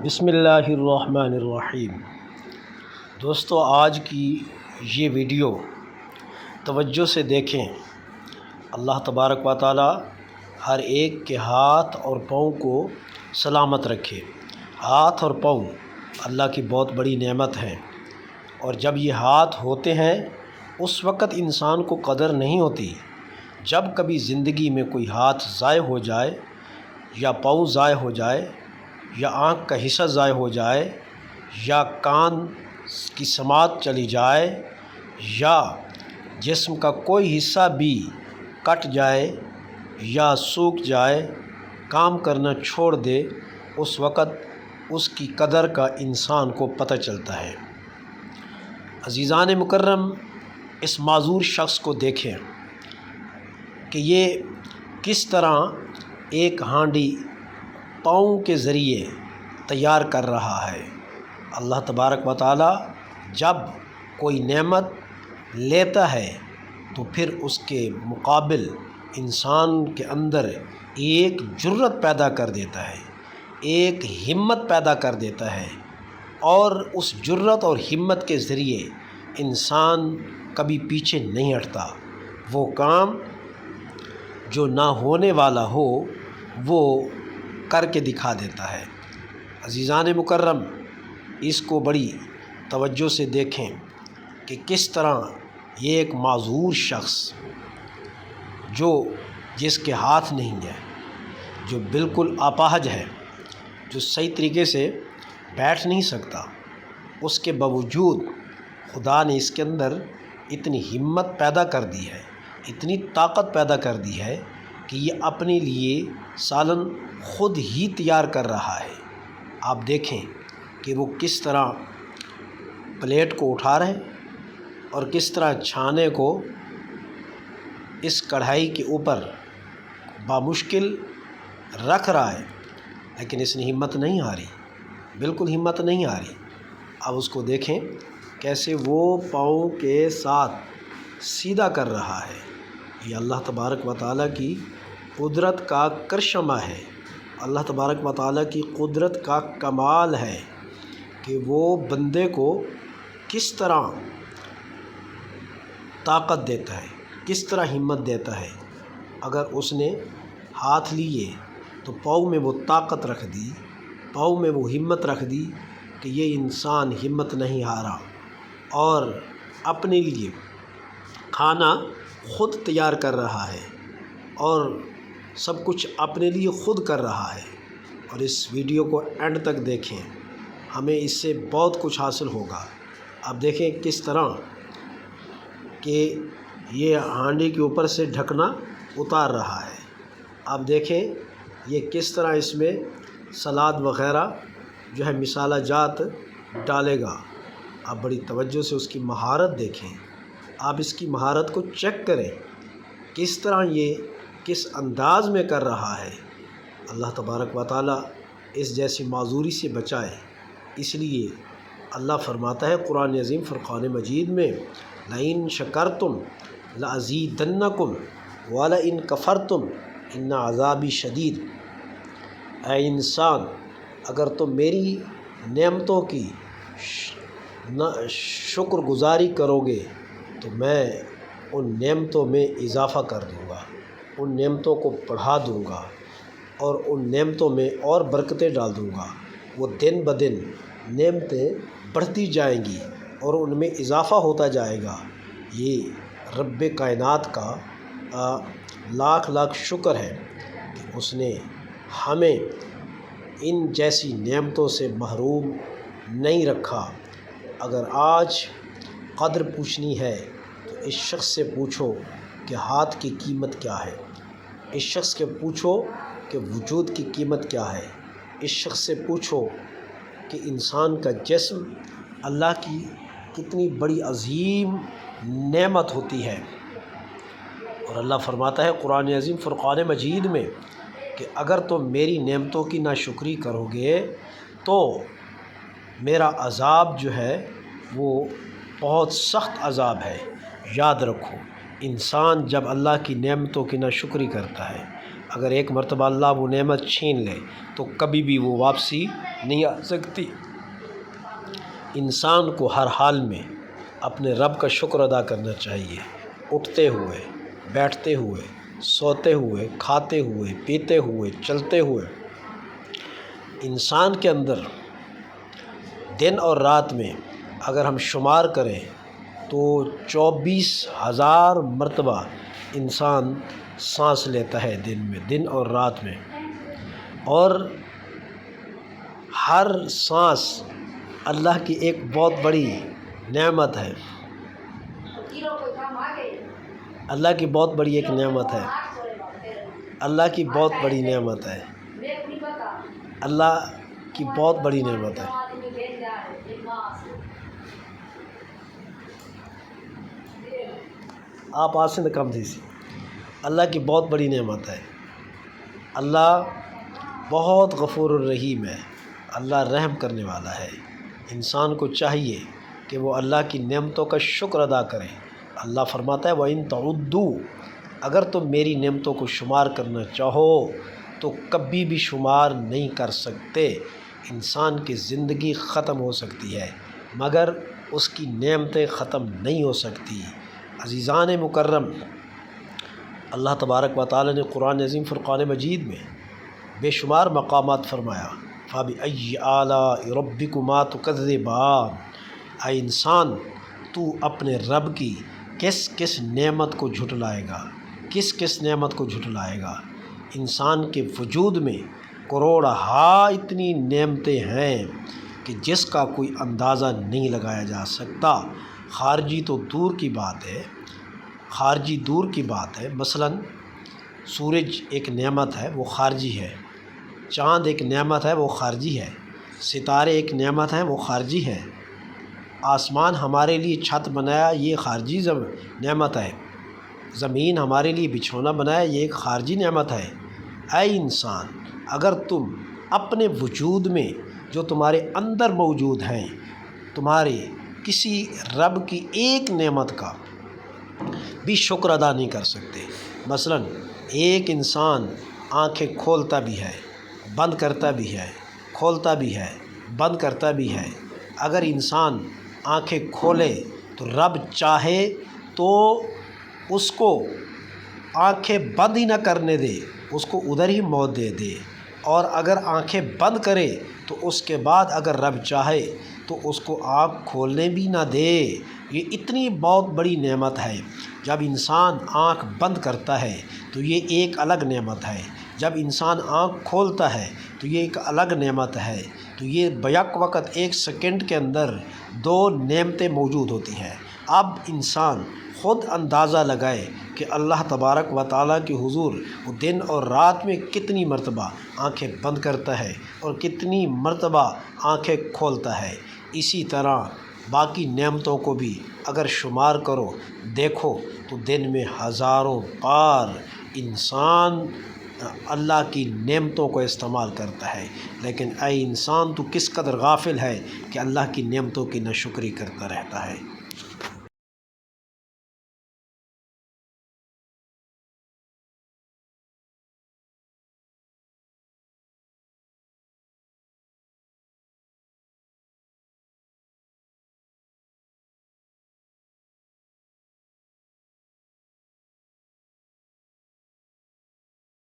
بسم اللہ الرحمن الرحیم۔ دوستو، آج کی یہ ویڈیو توجہ سے دیکھیں۔ اللہ تبارک و تعالی ہر ایک کے ہاتھ اور پاؤں کو سلامت رکھے۔ ہاتھ اور پاؤں اللہ کی بہت بڑی نعمت ہے، اور جب یہ ہاتھ ہوتے ہیں اس وقت انسان کو قدر نہیں ہوتی۔ جب کبھی زندگی میں کوئی ہاتھ ضائع ہو جائے، یا پاؤں ضائع ہو جائے، یا آنکھ کا حصہ ضائع ہو جائے، یا کان کی سماعت چلی جائے، یا جسم کا کوئی حصہ بھی کٹ جائے یا سوکھ جائے، کام کرنا چھوڑ دے، اس وقت اس کی قدر کا انسان کو پتہ چلتا ہے۔ عزیزان مکرم، اس معذور شخص کو دیکھیں کہ یہ کس طرح ایک ہانڈی پاؤں کے ذریعے تیار کر رہا ہے۔ اللہ تبارک و تعالی جب کوئی نعمت لیتا ہے تو پھر اس کے مقابل انسان کے اندر ایک جرت پیدا کر دیتا ہے، ایک ہمت پیدا کر دیتا ہے، اور اس جرت اور ہمت کے ذریعے انسان کبھی پیچھے نہیں ہٹتا۔ وہ کام جو نہ ہونے والا ہو وہ کر کے دکھا دیتا ہے۔ عزیزان مکرم، اس کو بڑی توجہ سے دیکھیں کہ کس طرح یہ ایک معذور شخص جس کے ہاتھ نہیں ہے، جو بالکل اپاہج ہے، جو صحیح طریقے سے بیٹھ نہیں سکتا، اس کے باوجود خدا نے اس کے اندر اتنی ہمت پیدا کر دی ہے، اتنی طاقت پیدا کر دی ہے کہ یہ اپنے لیے سالن خود ہی تیار کر رہا ہے۔ آپ دیکھیں کہ وہ کس طرح پلیٹ کو اٹھا رہے ہیں اور کس طرح چھانے کو اس کڑھائی کے اوپر بامشکل رکھ رہا ہے، لیکن اس نے ہمت نہیں ہاری، بالکل ہمت نہیں ہاری۔ اب اس کو دیکھیں کیسے وہ پاؤں کے ساتھ سیدھا کر رہا ہے۔ یہ اللہ تبارک و تعالیٰ کی قدرت کا کرشمہ ہے، اللہ تبارک و تعالیٰ کی قدرت کا کمال ہے کہ وہ بندے کو کس طرح طاقت دیتا ہے، کس طرح ہمت دیتا ہے۔ اگر اس نے ہاتھ لیے تو پاؤں میں وہ طاقت رکھ دی، پاؤں میں وہ ہمت رکھ دی کہ یہ انسان ہمت نہیں ہارا، اور اپنے لیے کھانا خود تیار کر رہا ہے، اور سب کچھ اپنے لیے خود کر رہا ہے۔ اور اس ویڈیو کو اینڈ تک دیکھیں، ہمیں اس سے بہت کچھ حاصل ہوگا۔ اب دیکھیں کس طرح کہ یہ ہانڈی کے اوپر سے ڈھکنا اتار رہا ہے۔ اب دیکھیں یہ کس طرح اس میں سلاد وغیرہ جو ہے مصالحہ جات ڈالے گا۔ آپ بڑی توجہ سے اس کی مہارت دیکھیں، آپ اس کی مہارت کو چیک کریں، کس طرح یہ کس انداز میں کر رہا ہے۔ اللہ تبارک و تعالی اس جیسی معذوری سے بچائے۔ اس لیے اللہ فرماتا ہے قرآن عظیم فرقان مجید میں، لَإِن شَكَرْتُمْ لَأَزِيدَنَّكُمْ وَلَإِن كَفَرْتُمْ إِنَّ عَذَابِي شَدِيدٌ۔ اے انسان، اگر تم میری نعمتوں کی شکر گزاری کرو گے تو میں ان نعمتوں میں اضافہ کر دوں گا، ان نعمتوں کو بڑھا دوں گا، اور ان نعمتوں میں اور برکتیں ڈال دوں گا۔ وہ دن بدن نعمتیں بڑھتی جائیں گی اور ان میں اضافہ ہوتا جائے گا۔ یہ رب کائنات کا لاکھ لاکھ شکر ہے کہ اس نے ہمیں ان جیسی نعمتوں سے محروم نہیں رکھا۔ اگر آج قدر پوچھنی ہے تو اس شخص سے پوچھو کہ ہاتھ کی قیمت کیا ہے، اس شخص سے پوچھو کہ وجود کی قیمت کیا ہے، اس شخص سے پوچھو کہ انسان کا جسم اللہ کی کتنی بڑی عظیم نعمت ہوتی ہے۔ اور اللہ فرماتا ہے قرآن عظیم فرقان مجید میں کہ اگر تم میری نعمتوں کی ناشکری کرو گے تو میرا عذاب جو ہے وہ بہت سخت عذاب ہے۔ یاد رکھو، انسان جب اللہ کی نعمتوں کی ناشکری کرتا ہے اگر ایک مرتبہ اللہ وہ نعمت چھین لے تو کبھی بھی وہ واپسی نہیں آ سکتی۔ انسان کو ہر حال میں اپنے رب کا شکر ادا کرنا چاہیے، اٹھتے ہوئے، بیٹھتے ہوئے، سوتے ہوئے، کھاتے ہوئے، پیتے ہوئے، چلتے ہوئے۔ انسان کے اندر دن اور رات میں اگر ہم شمار کریں تو 24,000 مرتبہ انسان سانس لیتا ہے دن اور رات میں، اور ہر سانس اللہ کی ایک بہت بڑی نعمت ہے، اللہ کی بہت بڑی ایک نعمت ہے، اللہ کی بہت بڑی نعمت ہے، اللہ کی بہت بڑی نعمت ہے۔ آپ آسند کم تھی سی، اللہ کی بہت بڑی نعمت ہے۔ اللہ بہت غفور الرحیم ہے، اللہ رحم کرنے والا ہے۔ انسان کو چاہیے کہ وہ اللہ کی نعمتوں کا شکر ادا کرے۔ اللہ فرماتا ہے وَإِن تَعُدُّوا، اگر تم میری نعمتوں کو شمار کرنا چاہو تو کبھی بھی شمار نہیں کر سکتے۔ انسان کی زندگی ختم ہو سکتی ہے مگر اس کی نعمتیں ختم نہیں ہو سکتی۔ عزیزان مکرم، اللہ تبارک و تعالی نے قرآن عظیم فرقان مجید میں بے شمار مقامات فرمایا فَبِأَيِّ آلَاءِ رَبِّكُمَا تُكَذِّبَانِ، اے انسان تو اپنے رب کی کس کس نعمت کو جھٹلائے گا، کس کس نعمت کو جھٹلائے گا۔ انسان کے وجود میں کروڑہا اتنی نعمتیں ہیں کہ جس کا کوئی اندازہ نہیں لگایا جا سکتا۔ خارجی تو دور کی بات ہے، خارجی دور کی بات ہے، مثلاً سورج ایک نعمت ہے وہ خارجی ہے، چاند ایک نعمت ہے وہ خارجی ہے، ستارے ایک نعمت ہیں وہ خارجی ہے، آسمان ہمارے لیے چھت بنایا یہ خارجی نعمت ہے، زمین ہمارے لیے بچھونا بنایا یہ ایک خارجی نعمت ہے۔ اے انسان، اگر تم اپنے وجود میں جو تمہارے اندر موجود ہیں تمہارے کسی رب کی ایک نعمت کا بھی شکر ادا نہیں کر سکتے، مثلاً ایک انسان آنکھیں کھولتا بھی ہے، بند کرتا بھی ہے، کھولتا بھی ہے، بند کرتا بھی ہے، اگر انسان آنکھیں کھولے تو رب چاہے تو اس کو آنکھیں بند ہی نہ کرنے دے، اس کو ادھر ہی موت دے دے، اور اگر آنکھیں بند کرے تو اس کے بعد اگر رب چاہے تو اس کو آنکھ کھولنے بھی نہ دے۔ یہ اتنی بہت بڑی نعمت ہے۔ جب انسان آنکھ بند کرتا ہے تو یہ ایک الگ نعمت ہے، جب انسان آنکھ کھولتا ہے تو یہ ایک الگ نعمت ہے۔ تو یہ بیک وقت ایک سیکنڈ کے اندر دو نعمتیں موجود ہوتی ہیں۔ اب انسان خود اندازہ لگائے کہ اللہ تبارک و تعالیٰ کے حضور وہ دن اور رات میں کتنی مرتبہ آنکھیں بند کرتا ہے اور کتنی مرتبہ آنکھیں کھولتا ہے۔ اسی طرح باقی نعمتوں کو بھی اگر شمار کرو دیکھو تو دن میں ہزاروں بار انسان اللہ کی نعمتوں کو استعمال کرتا ہے، لیکن اے انسان تو کس قدر غافل ہے کہ اللہ کی نعمتوں کی ناشکری کرتا رہتا ہے۔